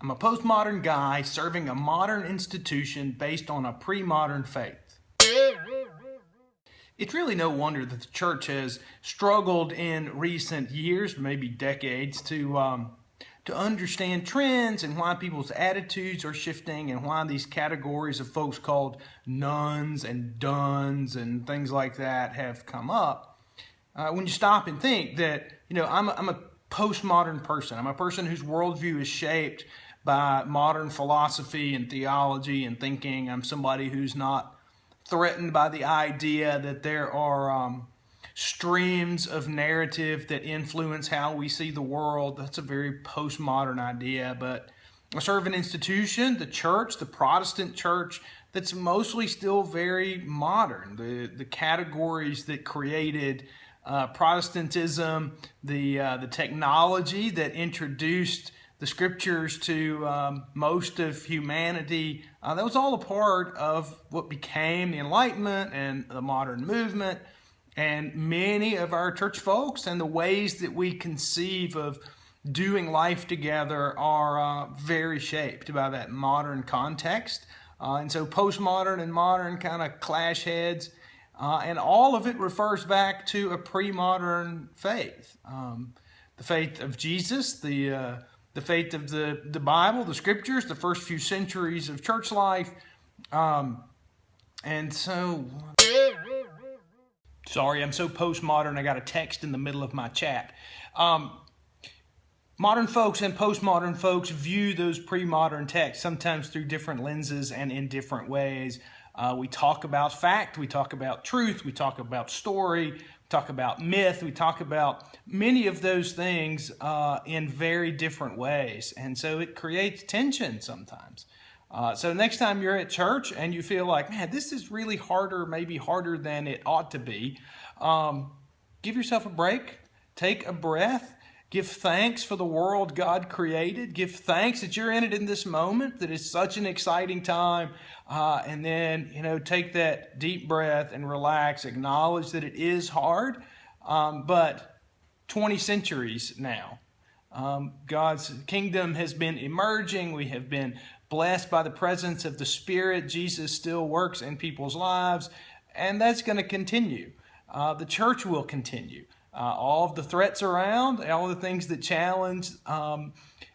I'm a postmodern guy serving a modern institution based on a pre-modern faith. It's really no wonder that the church has struggled in recent years, maybe decades, to understand trends and why people's attitudes are shifting and why these categories of folks called nuns and duns and things like that have come up. When you stop and think that, I'm a postmodern person. I'm a person whose worldview is shaped by modern philosophy and theology and thinking. I'm somebody who's not threatened by the idea that there are streams of narrative that influence how we see the world. That's a very postmodern idea, but I serve an institution, the church, the Protestant church, that's mostly still very modern. The categories that created Protestantism, the technology that introduced the scriptures to most of humanity, that was all a part of what became the Enlightenment and the modern movement. And many of our church folks and the ways that we conceive of doing life together are very shaped by that modern context. And so postmodern and modern kind of clash heads. And all of it refers back to a pre-modern faith. The faith of Jesus, the faith of the Bible, the scriptures, the first few centuries of church life. And so, sorry, I'm so postmodern, I got a text in the middle of my chat. Modern folks and postmodern folks view those pre-modern texts sometimes through different lenses and in different ways. We talk about fact, we talk about truth, we talk about story, we talk about myth, we talk about many of those things in very different ways. And so it creates tension sometimes. So next time you're at church and you feel like, man, this is really harder, maybe harder than it ought to be, give yourself a break, take a breath. Give thanks for the world God created. Give thanks that you're in it in this moment, that it's such an exciting time. And then, take that deep breath and relax. Acknowledge that it is hard, but 20 centuries now, God's kingdom has been emerging. We have been blessed by the presence of the Spirit. Jesus still works in people's lives, and that's going to continue. The church will continue. All of the threats around, all the things that challenge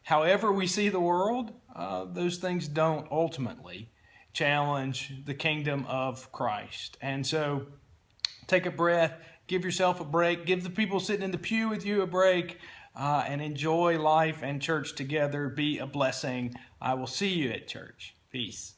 however we see the world, those things don't ultimately challenge the kingdom of Christ. And so take a breath, give yourself a break, give the people sitting in the pew with you a break, and enjoy life and church together. Be a blessing. I will see you at church. Peace.